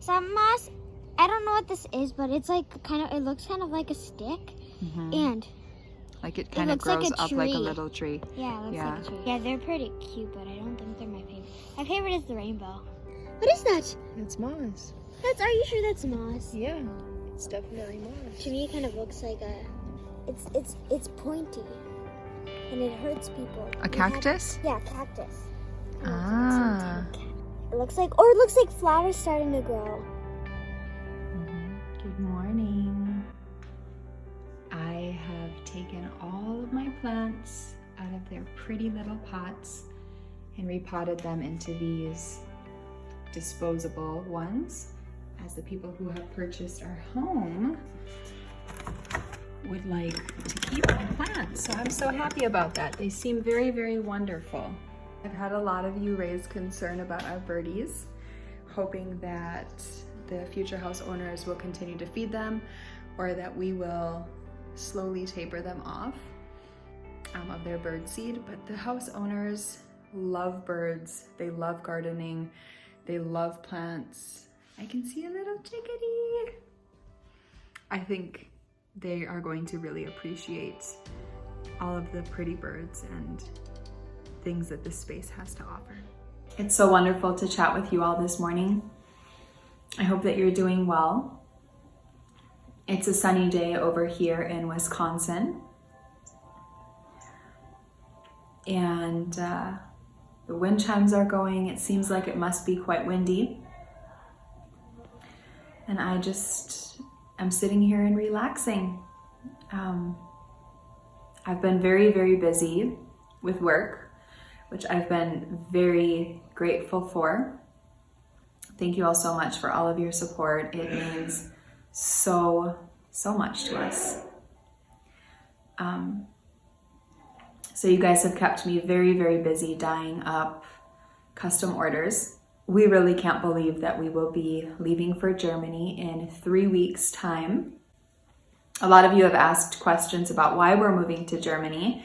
Some moss, I don't know what this is, but it's like it looks kind of like a stick. And like it kind of grows up like a little tree. Yeah, it looks like a tree. Yeah, they're pretty cute, but I don't think they're my favorite. My favorite is the rainbow. What is that? It's moss. Are you sure that's moss? Yeah, it's definitely moss. To me, it kind of looks like it's pointy, and it hurts people. A cactus? Cactus. Ah. It looks like flowers starting to grow. Good morning. I have taken all of my plants out of their pretty little pots and repotted them into these disposable ones, as the people who have purchased our home would like to keep my plants. So I'm so happy about that. They seem very, very wonderful. I've had a lot of you raise concern about our birdies, hoping that the future house owners will continue to feed them or that we will slowly taper them off of their bird seed. But the house owners love birds, they love gardening, they love plants. I can see a little chickadee. I think they are going to really appreciate all of the pretty birds and things that this space has to offer. It's so wonderful to chat with you all this morning. I hope that you're doing well. It's a sunny day over here in Wisconsin. And the wind chimes are going. It seems like it must be quite windy. And I just am sitting here and relaxing. I've been very, very busy with work, which I've been very grateful for. Thank you all so much for all of your support. It means so, so much to us. So you guys have kept me very, very busy dyeing up custom orders. We really can't believe that we will be leaving for Germany in 3 weeks' time. A lot of you have asked questions about why we're moving to Germany.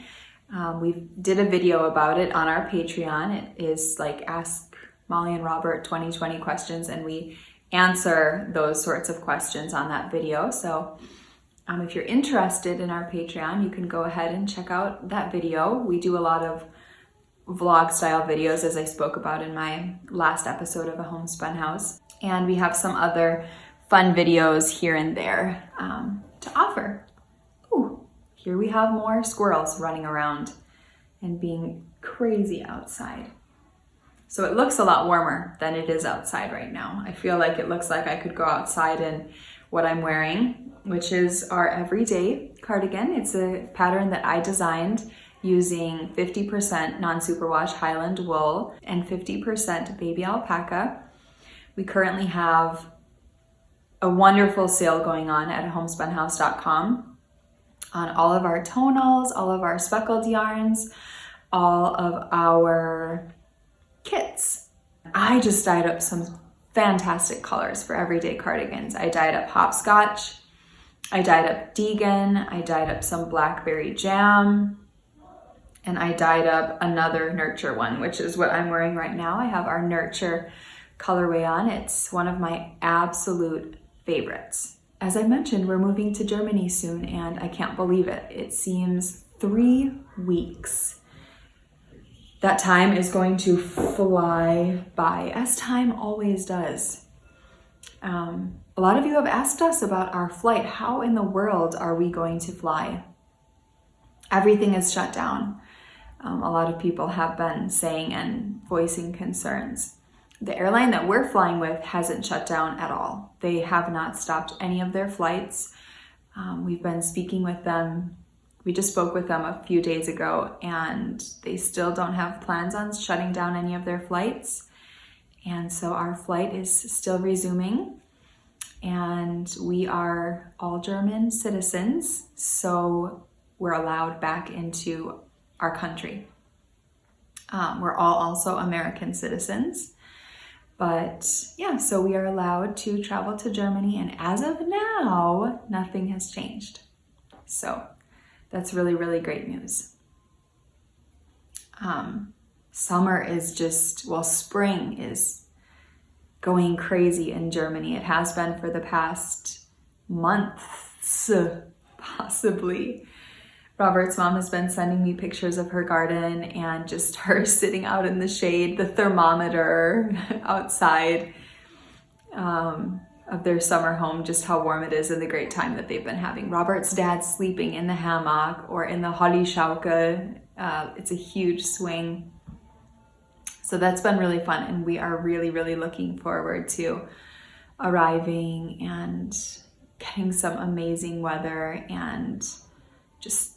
We did a video about it on our Patreon. It is like Ask Molly and Robert 2020 questions, and we answer those sorts of questions on that video. So if you're interested in our Patreon, you can go ahead and check out that video. We do a lot of vlog style videos, as I spoke about in my last episode of A Homespun House. And we have some other fun videos here and there to offer. Ooh, here we have more squirrels running around and being crazy outside. So it looks a lot warmer than it is outside right now. I feel like it looks like I could go outside in what I'm wearing, which is our everyday cardigan. It's a pattern that I designed using 50% non-superwash Highland wool and 50% baby alpaca. We currently have a wonderful sale going on at ahomespunhus.com on all of our tonals, all of our speckled yarns, all of our kits. I just dyed up some fantastic colors for everyday cardigans. I dyed up hopscotch, I dyed up Deegan, I dyed up some blackberry jam, and I dyed up another nurture one, which is what I'm wearing right now. I have our nurture colorway on. It's one of my absolute favorites. As I mentioned, we're moving to Germany soon, and I can't believe it. It seems 3 weeks. That time is going to fly by, as time always does. A lot of you have asked us about our flight. How in the world are we going to fly? Everything is shut down. A lot of people have been saying and voicing concerns. The airline that we're flying with hasn't shut down at all. They have not stopped any of their flights. We've been speaking with them. We just spoke with them a few days ago, and they still don't have plans on shutting down any of their flights. And so our flight is still resuming, and we are all German citizens, so we're allowed back into our country. We're all also American citizens, but yeah, so we are allowed to travel to Germany, and as of now, nothing has changed. So that's really, really great news. Summer is just, well, spring is going crazy in Germany. It has been for the past months, possibly. Robert's mom has been sending me pictures of her garden and just her sitting out in the shade, the thermometer outside of their summer home, just how warm it is and the great time that they've been having. Robert's dad sleeping in the hammock or in the Hollyschaukel. It's a huge swing. So that's been really fun, and we are really, really looking forward to arriving and getting some amazing weather and just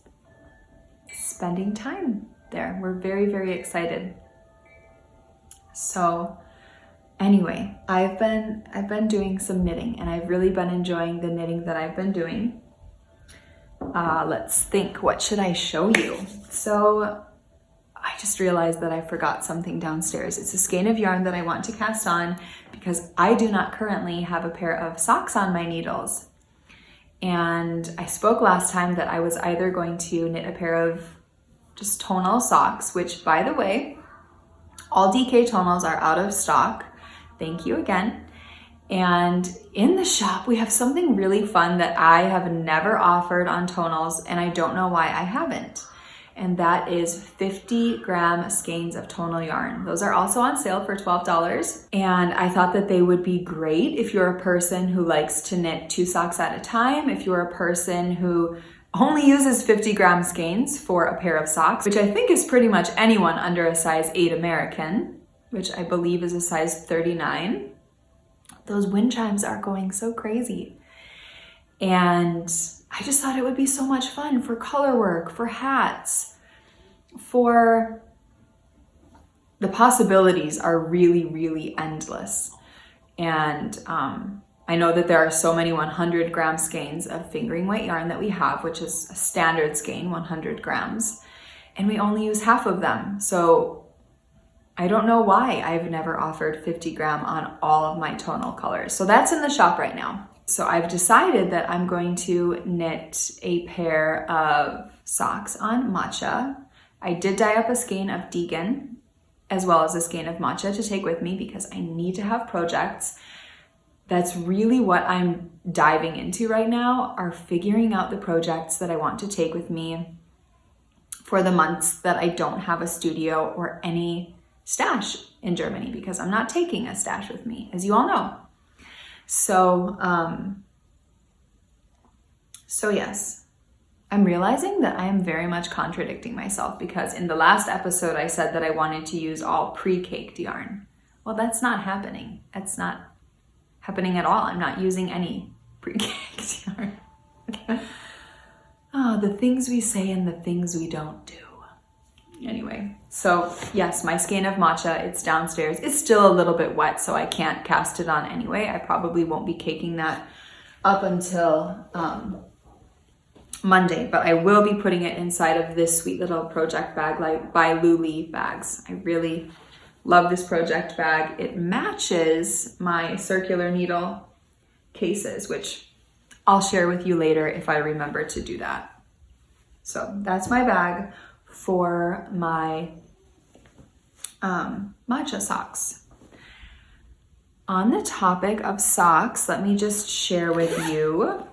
spending time there. We're very, very excited. So anyway, I've been doing some knitting, and I've really been enjoying the knitting that I've been doing. Let's think, what should I show you? So I just realized that I forgot something downstairs. It's a skein of yarn that I want to cast on because I do not currently have a pair of socks on my needles. And I spoke last time that I was either going to knit a pair of just tonal socks, which, by the way, all DK tonals are out of stock. Thank you again. And in the shop, we have something really fun that I have never offered on tonals, and I don't know why I haven't. And that is 50-gram skeins of tonal yarn. Those are also on sale for $12. And I thought that they would be great if you're a person who likes to knit 2 socks at a time, if you're a person who only uses 50-gram skeins for a pair of socks, which I think is pretty much anyone under a size 8 American, which I believe is a size 39. Those wind chimes are going so crazy. And I just thought it would be so much fun for color work, for hats, for the possibilities are really, really endless. And I know that there are so many 100-gram skeins of fingering weight yarn that we have, which is a standard skein, 100 grams, and we only use half of them. So I don't know why I've never offered 50-gram on all of my tonal colors. So that's in the shop right now. So I've decided that I'm going to knit a pair of socks on matcha. I did dye up a skein of Cardigan as well as a skein of matcha to take with me because I need to have projects. That's really what I'm diving into right now, are figuring out the projects that I want to take with me for the months that I don't have a studio or any stash in Germany, because I'm not taking a stash with me, as you all know. So yes, I'm realizing that I am very much contradicting myself, because in the last episode I said that I wanted to use all pre-caked yarn. Well, that's not happening. That's not happening at all. I'm not using any pre-caked yarn. Oh, the things we say and the things we don't do. Anyway, so yes, my skein of matcha, it's downstairs. It's still a little bit wet, so I can't cast it on anyway. I probably won't be caking that up until Monday, but I will be putting it inside of this sweet little project bag like by Luli bags. I really love this project bag. It matches my circular needle cases, which I'll share with you later if I remember to do that. So that's my bag for my matcha socks. On the topic of socks, let me just share with you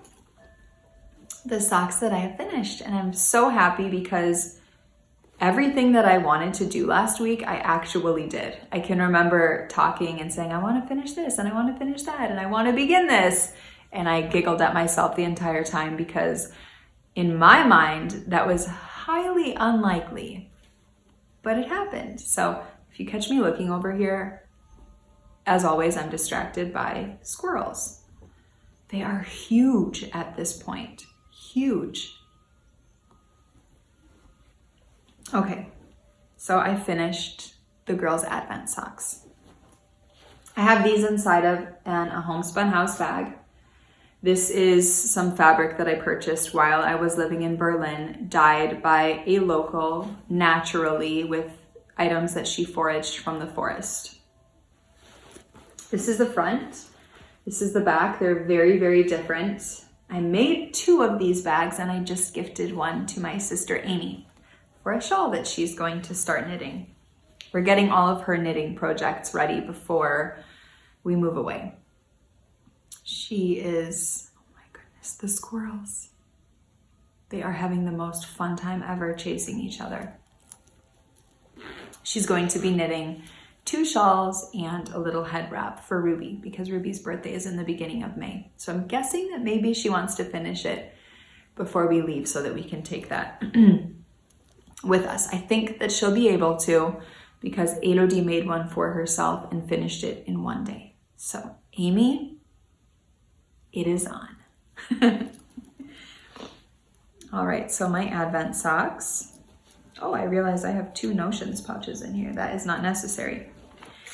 the socks that I have finished. And I'm so happy because everything that I wanted to do last week, I actually did. I can remember talking and saying, I want to finish this and I want to finish that and I want to begin this. And I giggled at myself the entire time because in my mind, that was highly unlikely, but it happened. So if you catch me looking over here, as always, I'm distracted by squirrels. They are huge at this point, huge. Okay, so I finished the girls' Advent socks. I have these inside of a homespun house bag. This is some fabric that I purchased while I was living in Berlin, dyed by a local naturally with items that she foraged from the forest. This is the front. This is the back. They're very, very different. I made 2 of these bags and I just gifted one to my sister Amy for a shawl that she's going to start knitting. We're getting all of her knitting projects ready before we move away. She is, oh my goodness, the squirrels. They are having the most fun time ever chasing each other. She's going to be knitting 2 shawls and a little head wrap for Ruby because Ruby's birthday is in the beginning of May. So I'm guessing that maybe she wants to finish it before we leave so that we can take that with us. I think that she'll be able to because Elodie made one for herself and finished it in 1 day. So Amy, it is on. All right, so my Advent socks. Oh, I realize I have 2 Notions pouches in here. That is not necessary.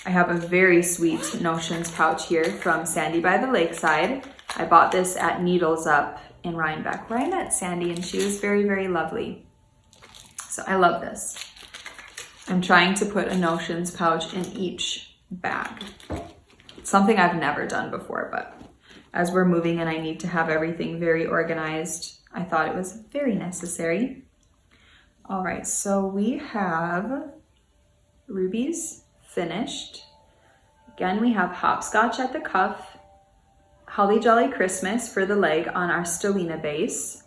I have a very sweet Notions pouch here from Sandy by the Lakeside. I bought this at Needles Up in Rhinebeck, where I met Sandy, and she was very, very lovely. So I love this. I'm trying to put a Notions pouch in each bag. It's something I've never done before, but as we're moving and I need to have everything very organized, I thought it was very necessary. All right, so we have Ruby's finished. Again, we have Hopscotch at the cuff, Holly Jolly Christmas for the leg on our Stellina base,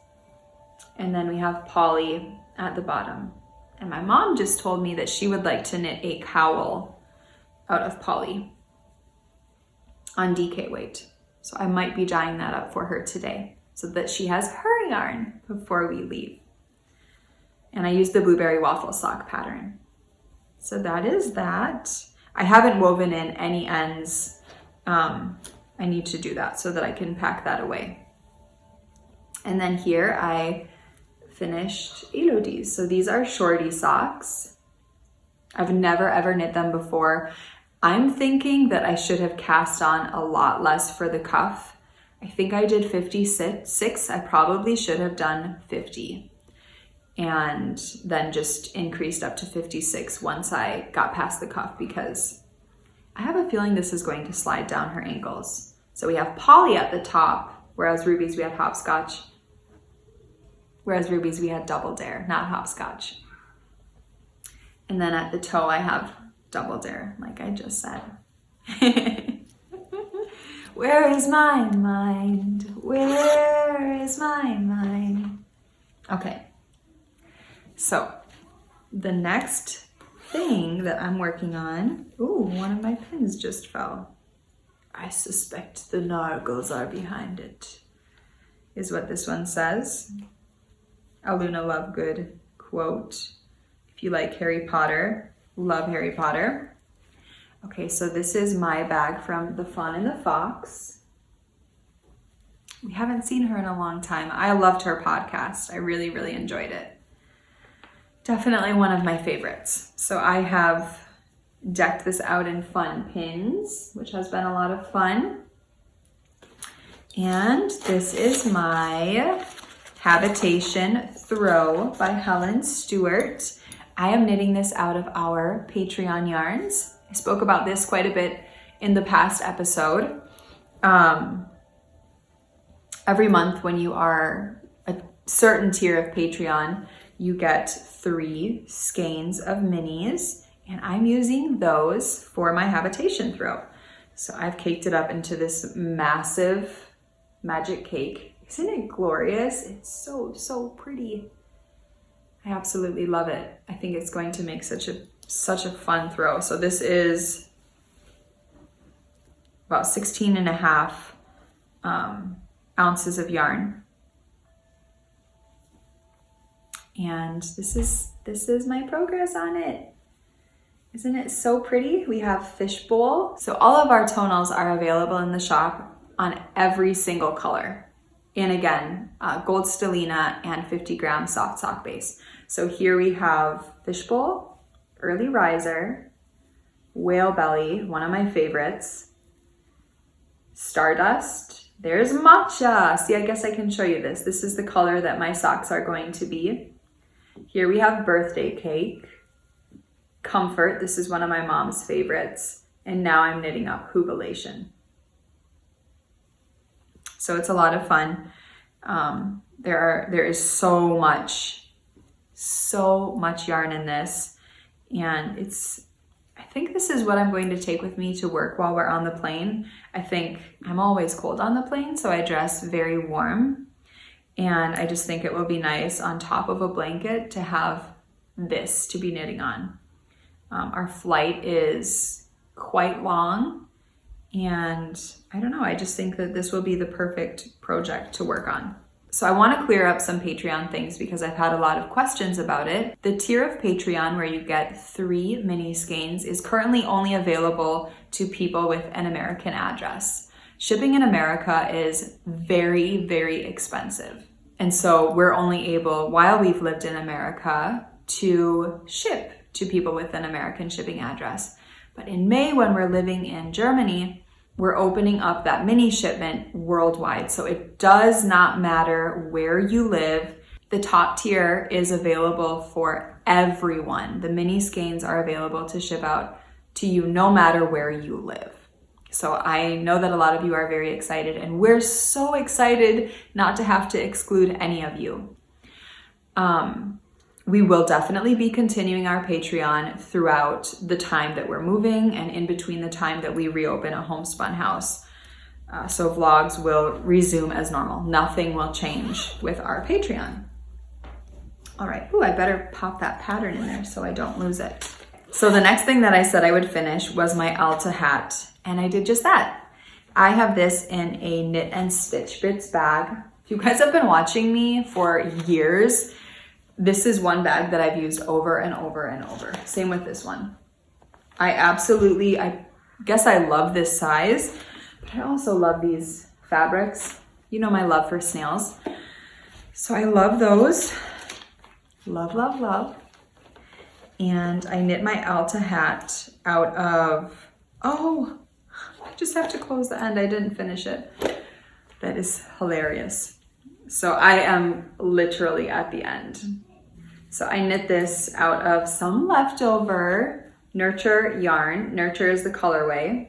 and then we have Polly at the bottom. And my mom just told me that she would like to knit a cowl out of Polly on DK weight. So I might be dyeing that up for her today so that she has her yarn before we leave. And I used the blueberry waffle sock pattern. So that is that. I haven't woven in any ends. I need to do that so that I can pack that away. And then here I finished Elodie's. So these are shorty socks. I've never ever knit them before. I'm thinking that I should have cast on a lot less for the cuff. I think I did 56. I probably should have done 50. And then just increased up to 56 once I got past the cuff because I have a feeling this is going to slide down her ankles. So we have Polly at the top, whereas Ruby's we had Hopscotch. Whereas Ruby's we had Double Dare, not Hopscotch. And then at the toe I have Double Dare, like I just said. Where is my mind? Where is my mind? Okay. So the next thing that I'm working on, ooh, one of my pins just fell. I suspect the Nargles are behind it, is what this one says. A Luna Lovegood quote. If you like Harry Potter, love Harry Potter. Okay, so this is my bag from The Fawn and the Fox. We haven't seen her in a long time. I loved her podcast. I really, really enjoyed it. Definitely one of my favorites. So I have decked this out in fun pins, which has been a lot of fun. And this is my Habitation Throw by Helen Stewart. I am knitting this out of our Patreon yarns. I spoke about this quite a bit in the past episode. Every month when you are a certain tier of Patreon, you get 3 skeins of minis, and I'm using those for my Habitation Throw. So I've caked it up into this massive magic cake. Isn't it glorious? It's so, so pretty. I absolutely love it. I think it's going to make such a fun throw. So this is about 16 and a half ounces of yarn. And this is my progress on it. Isn't it so pretty? We have fishbowl. So all of our tonals are available in the shop on every single color. And again, gold stellina and 50 gram soft sock base. So here we have fishbowl, early riser, whale belly, one of my favorites, stardust. There's matcha. See, I guess I can show you this. This is the color that my socks are going to be. Here we have birthday cake, comfort. This is one of my mom's favorites. And now I'm knitting up jubilation. So it's a lot of fun. There is so much yarn in this, and think this is what I'm going to take with me to work while we're on the plane. I think I'm always cold on the plane, so I dress very warm. And I just think it will be nice on top of a blanket to have this to be knitting on. Our flight is quite long, and I don't know, I just think that this will be the perfect project to work on. So I want to clear up some Patreon things because I've had a lot of questions about it. The tier of Patreon where you get 3 mini skeins is currently only available to people with an American address. Shipping in America is very, very expensive. And so we're only able, while we've lived in America, to ship to people with an American shipping address. But in May, when we're living in Germany, we're opening up that mini shipment worldwide. So it does not matter where you live. The top tier is available for everyone. The mini skeins are available to ship out to you no matter where you live. So I know that a lot of you are very excited, and we're so excited not to have to exclude any of you. We will definitely be continuing our Patreon throughout the time that we're moving and in between the time that we reopen a Homespun house. So vlogs will resume as normal. Nothing will change with our Patreon. All right, ooh, I better pop that pattern in there so I don't lose it. So the next thing that I said I would finish was my Alta hat, and I did just that. I have this in a Knit and Stitch Bits bag. If you guys have been watching me for years, this is one bag that I've used over and over and over. Same with this one. I guess I love this size, but I also love these fabrics. You know my love for snails. So I love those. Love, love, love. And I knit my Alta hat out of, oh, I just have to close the end. I didn't finish it. That is hilarious. So I am literally at the end. So I knit this out of some leftover Nurture yarn. Nurture is the colorway.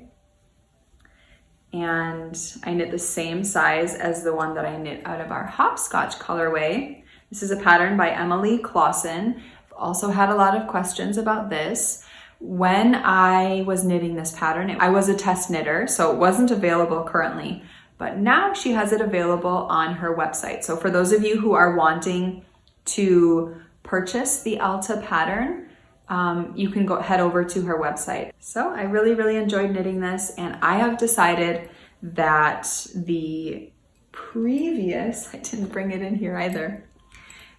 And I knit the same size as the one that I knit out of our Hopscotch colorway. This is a pattern by Emily Clausen. I've also had a lot of questions about this. When I was knitting this pattern, I was a test knitter, so it wasn't available currently. But now she has it available on her website. So for those of you who are wanting to purchase the Alta pattern, you can head over to her website. So I really, really enjoyed knitting this, and I have decided that the previous, I didn't bring it in here either,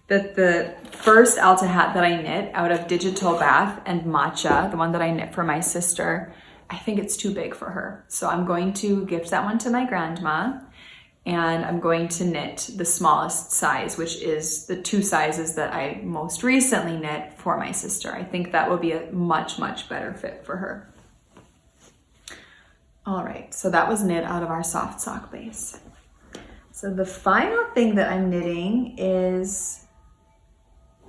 that the first Alta hat that I knit out of Digital Bath and Matcha, the one that I knit for my sister, I think it's too big for her. So I'm going to gift that one to my grandma, and I'm going to knit the smallest size, which is the 2 sizes that I most recently knit for my sister. I think that will be a much, much better fit for her. All right, so that was knit out of our soft sock base. So the final thing that I'm knitting is,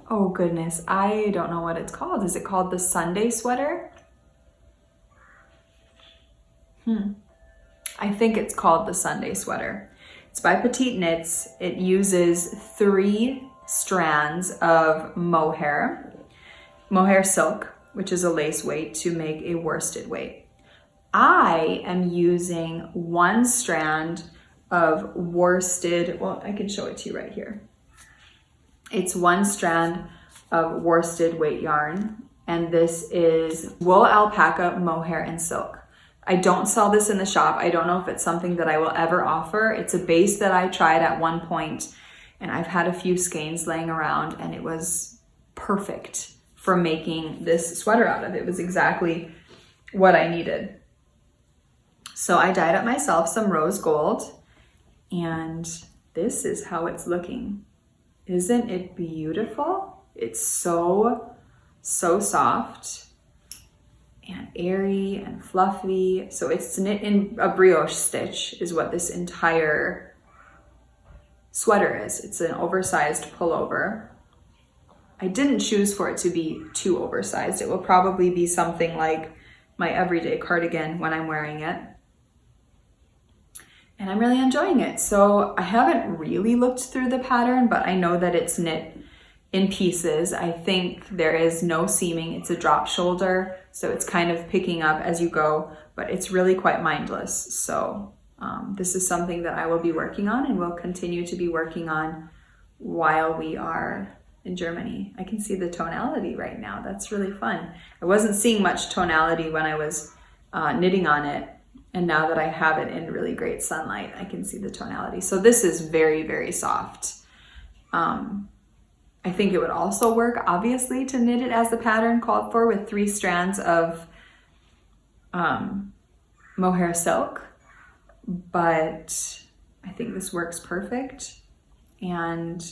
oh goodness, I don't know what it's called. Is it called the Sundae sweater? I think it's called the Sundae sweater. It's by Petite Knits. It uses 3 strands of mohair silk, which is a lace weight, to make a worsted weight. I am using 1 strand of worsted, well, I can show it to you right here. It's 1 strand of worsted weight yarn, and this is wool, alpaca, mohair, and silk. I don't sell this in the shop. I don't know if it's something that I will ever offer. It's a base that I tried at one point, and I've had a few skeins laying around, and it was perfect for making this sweater out of. It was exactly what I needed. So I dyed up myself some rose gold, and this is how it's looking. Isn't it beautiful? It's so soft and airy and fluffy. So it's knit in a brioche stitch is what this entire sweater is. It's an oversized pullover. I didn't choose for it to be too oversized. It will probably be something like my everyday cardigan when I'm wearing it. And I'm really enjoying it. So I haven't really looked through the pattern, but I know that it's knit in pieces. I think there is no seaming. It's a drop shoulder, so it's kind of picking up as you go, but it's really quite mindless. So this is something that I will be working on and will continue to be working on while we are in Germany. I can see the tonality right now. That's really fun. I wasn't seeing much tonality when I was knitting on it, and now that I have it in really great sunlight, I can see the tonality. So this is very, very soft. I think it would also work, obviously, to knit it as the pattern called for with 3 strands of mohair silk, but I think this works perfect. And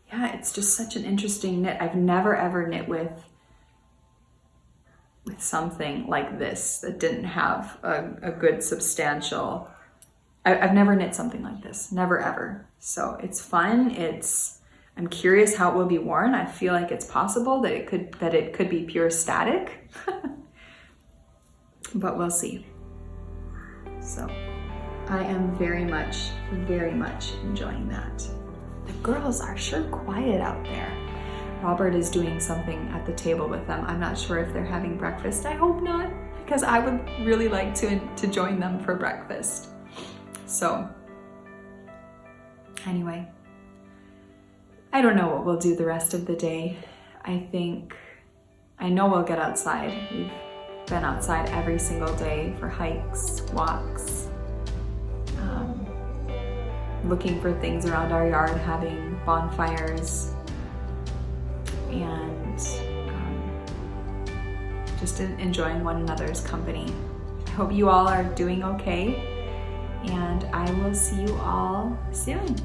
yeah, it's just such an interesting knit. I've never ever knit with something like this that didn't have a good substantial, I've never knit something like this, never ever. So it's fun. I'm curious how it will be worn. I feel like it's possible that it could be pure static, but we'll see. So I am very much enjoying that. The girls are sure quiet out there. Robert is doing something at the table with them. I'm not sure if they're having breakfast. I hope not, because I would really like to join them for breakfast. So anyway, I don't know what we'll do the rest of the day. I know we'll get outside. We've been outside every single day for hikes, walks, looking for things around our yard, having bonfires, and just enjoying one another's company. I hope you all are doing okay, and I will see you all soon.